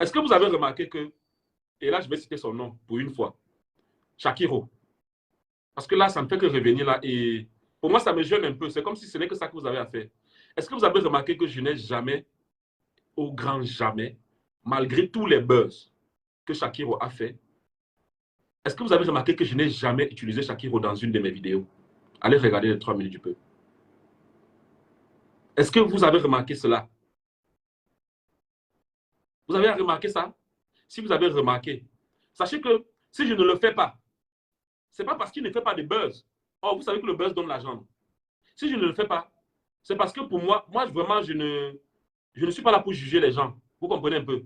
Est-ce que vous avez remarqué que, et là je vais citer son nom pour une fois, Shakiro. Parce que là, ça ne fait que revenir là. Et pour moi, ça me gêne un peu. C'est comme si ce n'est que ça que vous avez à faire. Est-ce que vous avez remarqué que je n'ai jamais, au grand jamais, malgré tous les buzz que Shakiro a fait, est-ce que vous avez remarqué que je n'ai jamais utilisé Shakiro dans une de mes vidéos? Allez regarder les 3 minutes du peu. Est-ce que vous avez remarqué cela? Vous avez remarqué ça? Si vous avez remarqué, sachez que si je ne le fais pas, ce n'est pas parce qu'il ne fait pas de buzz. Oh, vous savez que le buzz donne l'argent. Si je ne le fais pas, c'est parce que pour moi, vraiment, je ne suis pas là pour juger les gens. Vous comprenez un peu?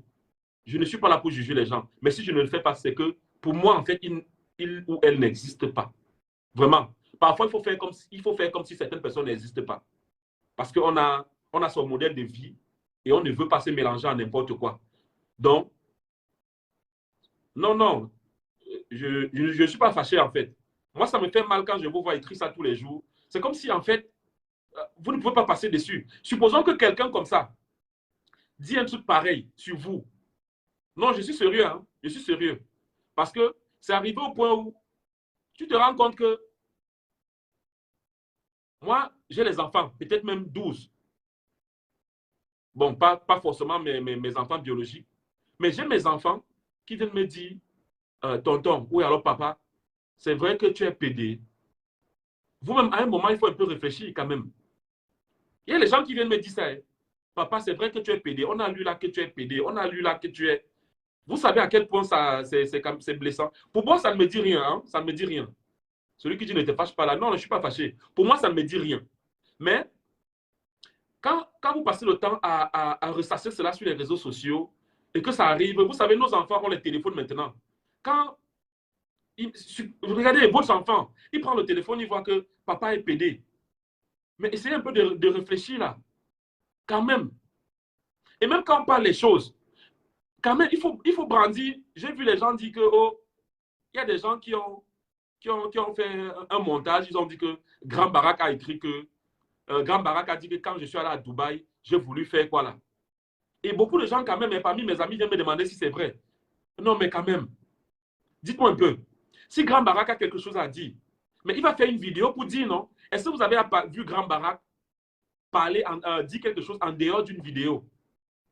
Je ne suis pas là pour juger les gens. Mais si je ne le fais pas, c'est que pour moi, en fait, il ou elle n'existe pas. Vraiment. Parfois, il faut faire comme si certaines personnes n'existent pas. Parce qu'on a son modèle de vie et on ne veut pas se mélanger à n'importe quoi. Donc, non, non, je ne suis pas fâché en fait. Moi, ça me fait mal quand je vous vois écrire ça tous les jours. C'est comme si en fait, vous ne pouvez pas passer dessus. Supposons que quelqu'un comme ça dit un truc pareil sur vous. Non, je suis sérieux, hein? Je suis sérieux. Parce que c'est arrivé au point où tu te rends compte que moi, j'ai les enfants, peut-être même 12. Bon, pas forcément mes enfants biologiques, mais j'ai mes enfants qui viennent me dire, tonton, oui, alors papa, c'est vrai que tu es pédé. Vous-même, à un moment, il faut un peu réfléchir quand même. Il y a les gens qui viennent me dire ça. Hein. Papa, c'est vrai que tu es pédé. On a lu là que tu es pédé. On a lu là que tu es. Vous savez à quel point c'est blessant. Pour moi, ça ne me dit rien. Hein? Ça ne me dit rien. Celui qui dit ne te fâche pas là. Non, je ne suis pas fâché. Pour moi, ça ne me dit rien. Mais quand vous passez le temps à ressasser cela sur les réseaux sociaux et que ça arrive, vous savez, nos enfants ont les téléphones maintenant. Quand regardez votre enfant, il prend le téléphone, il voit que papa est pédé. Mais essayez un peu de réfléchir là. Quand même. Et même quand on parle les choses, quand même, il faut brandir. J'ai vu les gens dire que, oh, il y a des gens qui ont fait un montage. Ils ont dit que Grand Barak a écrit que, Grand Barak a dit que quand je suis allé à Dubaï, j'ai voulu faire quoi là. Et beaucoup de gens, quand même, et parmi mes amis, viennent me demander si c'est vrai. Non, mais quand même, dites-moi un peu. Si Grand Barak a quelque chose à dire, mais il va faire une vidéo pour dire non. Est-ce que vous avez vu Grand Barak parler, dire quelque chose en dehors d'une vidéo?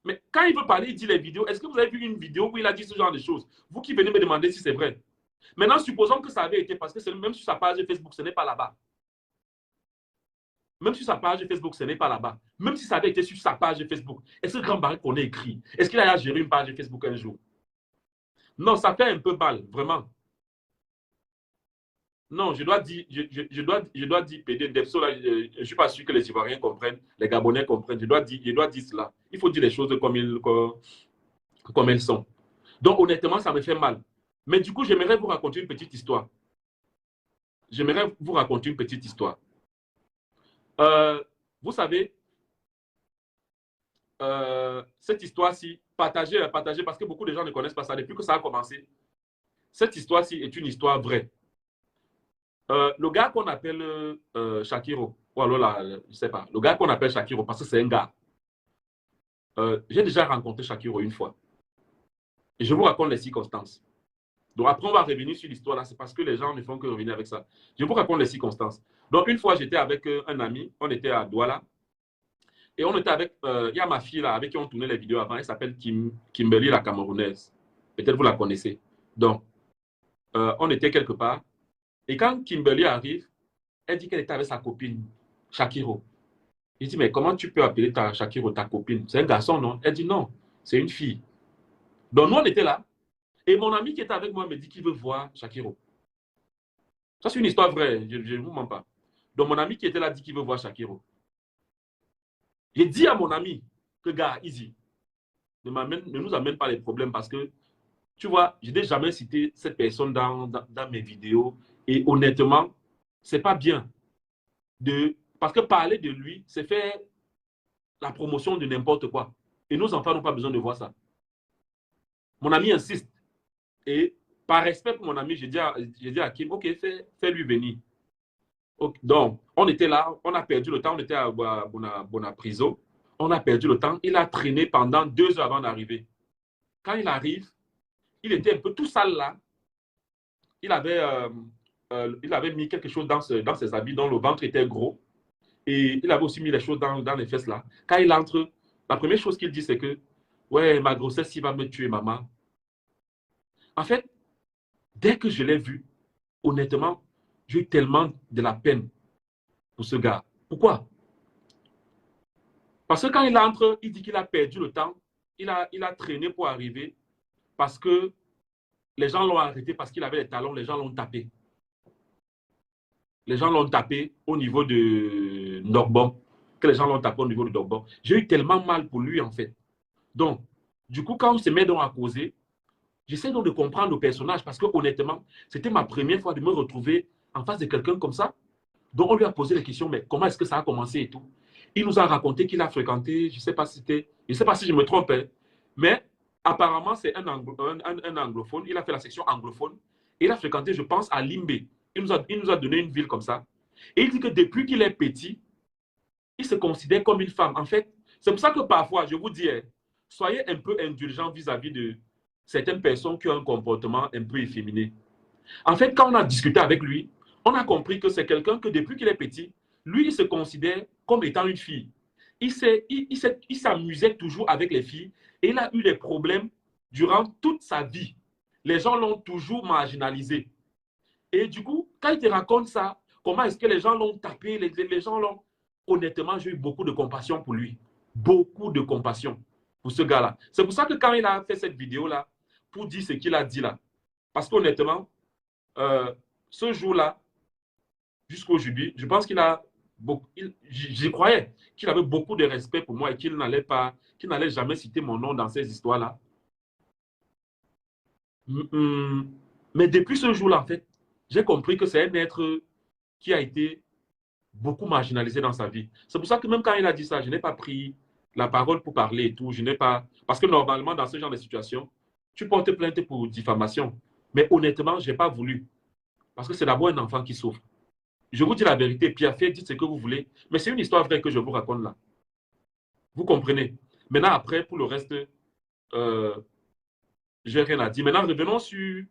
Mais quand il veut parler, il dit les vidéos. Est-ce que vous avez vu une vidéo où il a dit ce genre de choses? Vous qui venez me demander si c'est vrai. Maintenant, supposons que ça avait été parce que même sur sa page Facebook, ce n'est pas là-bas. Même sur sa page Facebook, ce n'est pas là-bas. Même si ça avait été sur sa page Facebook, est-ce que Grand Barak qu'on a écrit? Est-ce qu'il a géré une page Facebook un jour? Non, ça fait un peu mal, vraiment. Non, je dois dire PD Depso, là, je ne suis pas sûr que les Ivoiriens comprennent, les Gabonais comprennent. Je dois dire cela. Il faut dire les choses comme elles sont. Donc, honnêtement, ça me fait mal. Mais du coup, j'aimerais vous raconter une petite histoire. J'aimerais vous raconter une petite histoire. Vous savez, cette histoire-ci, partagez parce que beaucoup de gens ne connaissent pas ça depuis que ça a commencé. Cette histoire-ci est une histoire vraie. Le gars qu'on appelle Shakiro, ou alors là, je ne sais pas, le gars qu'on appelle Shakiro, parce que c'est un gars. J'ai déjà rencontré Shakiro une fois. Et je vous raconte les circonstances. Donc après, on va revenir sur l'histoire là, c'est parce que les gens ne font que revenir avec ça. Je vous raconte les circonstances. Donc une fois, j'étais avec un ami, on était à Douala, et on était avec, il y a ma fille là, avec qui on tournait les vidéos avant, elle s'appelle Kimberly la Camerounaise. Peut-être vous la connaissez. Donc, on était quelque part, et quand Kimberly arrive, elle dit qu'elle était avec sa copine, Shakiro. Il dit, mais comment tu peux appeler ta Shakiro ta copine? C'est un garçon, non? Elle dit, non, c'est une fille. Donc nous, on était là, et mon ami qui était avec moi me dit qu'il veut voir Shakiro. Ça, c'est une histoire vraie, je ne vous mens pas. Donc, mon ami qui était là dit qu'il veut voir Shakiro. J'ai dit à mon ami que, gars, easy, ne nous amène pas les problèmes parce que, tu vois, je n'ai jamais cité cette personne dans mes vidéos et honnêtement, ce n'est pas bien. Parce que parler de lui, c'est faire la promotion de n'importe quoi. Et nos enfants n'ont pas besoin de voir ça. Mon ami insiste. Et par respect pour mon ami, j'ai dit à Kim, ok, fais-lui venir. Okay. Donc, on était là, on a perdu le temps, on était à Bonapriso, on a perdu le temps. Il a traîné pendant 2 heures avant d'arriver. Quand il arrive, il était un peu tout sale là. Il avait mis quelque chose dans ses habits dont le ventre était gros. Et il avait aussi mis les choses dans les fesses là. Quand il entre, la première chose qu'il dit, c'est que ouais, ma grossesse, il va me tuer, maman. En fait, dès que je l'ai vu, honnêtement, j'ai eu tellement de la peine pour ce gars. Pourquoi? Parce que quand il entre, il dit qu'il a perdu le temps. Il a traîné pour arriver parce que les gens l'ont arrêté parce qu'il avait les talons, les gens l'ont tapé. Les gens l'ont tapé au niveau de Ndogbom. Que les gens l'ont tapé au niveau de Ndogbom. J'ai eu tellement mal pour lui, en fait. Donc, du coup, quand on se met donc à causer, j'essaie donc de comprendre le personnage parce que honnêtement, c'était ma première fois de me retrouver en face de quelqu'un comme ça. Donc, on lui a posé la question, mais comment est-ce que ça a commencé et tout. Il nous a raconté qu'il a fréquenté, je ne sais pas si je me trompe, hein, mais apparemment, c'est un anglophone. Il a fait la section anglophone et il a fréquenté, je pense, à Limbe. Il nous a donné une ville comme ça. Et il dit que depuis qu'il est petit, il se considère comme une femme. En fait, c'est pour ça que parfois, je vous dis, soyez un peu indulgents vis-à-vis de certaines personnes qui ont un comportement un peu efféminé. En fait, quand on a discuté avec lui, on a compris que c'est quelqu'un que depuis qu'il est petit, lui, il se considère comme étant une fille. Il s'amusait toujours avec les filles et il a eu des problèmes durant toute sa vie. Les gens l'ont toujours marginalisé. Et du coup, quand il te raconte ça, comment est-ce que les gens l'ont tapé, les gens l'ont... Honnêtement, j'ai eu beaucoup de compassion pour lui. Beaucoup de compassion pour ce gars-là. C'est pour ça que quand il a fait cette vidéo-là, pour dire ce qu'il a dit là, parce qu'honnêtement, ce jour-là, jusqu'aujourd'hui, je pense qu'il a beaucoup, j'y croyais qu'il avait beaucoup de respect pour moi et qu'il n'allait jamais citer mon nom dans ces histoires-là. Mais depuis ce jour-là, en fait, j'ai compris que c'est un être qui a été beaucoup marginalisé dans sa vie. C'est pour ça que même quand il a dit ça, je n'ai pas pris la parole pour parler et tout. Je n'ai pas... Parce que normalement, dans ce genre de situation, tu portes plainte pour diffamation. Mais honnêtement, je n'ai pas voulu. Parce que c'est d'abord un enfant qui souffre. Je vous dis la vérité, Pierre, faites, dites ce que vous voulez. Mais c'est une histoire vraie que je vous raconte là. Vous comprenez? Maintenant, après, pour le reste, j'ai rien à dire. Maintenant, revenons sur...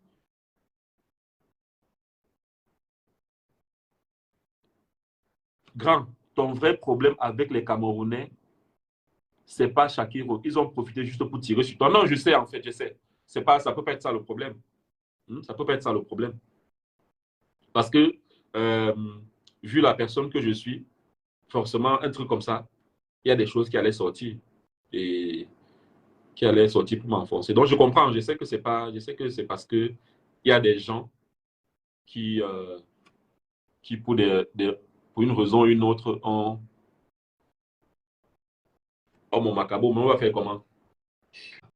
Grand, ton vrai problème avec les Camerounais, c'est pas Shakiro. Ils ont profité juste pour tirer sur toi. Non, je sais, en fait, je sais. C'est pas, ça peut pas être ça le problème. Ça peut pas être ça le problème. Parce que, euh, vu la personne que je suis, forcément, un truc comme ça, il y a des choses qui allaient sortir. Et qui allaient sortir pour m'enfoncer. Donc, je comprends. Je sais que c'est pas, je sais que c'est parce que il y a des gens qui, qui pour une raison ou une autre, ont mon macabo. Mais on va faire comment?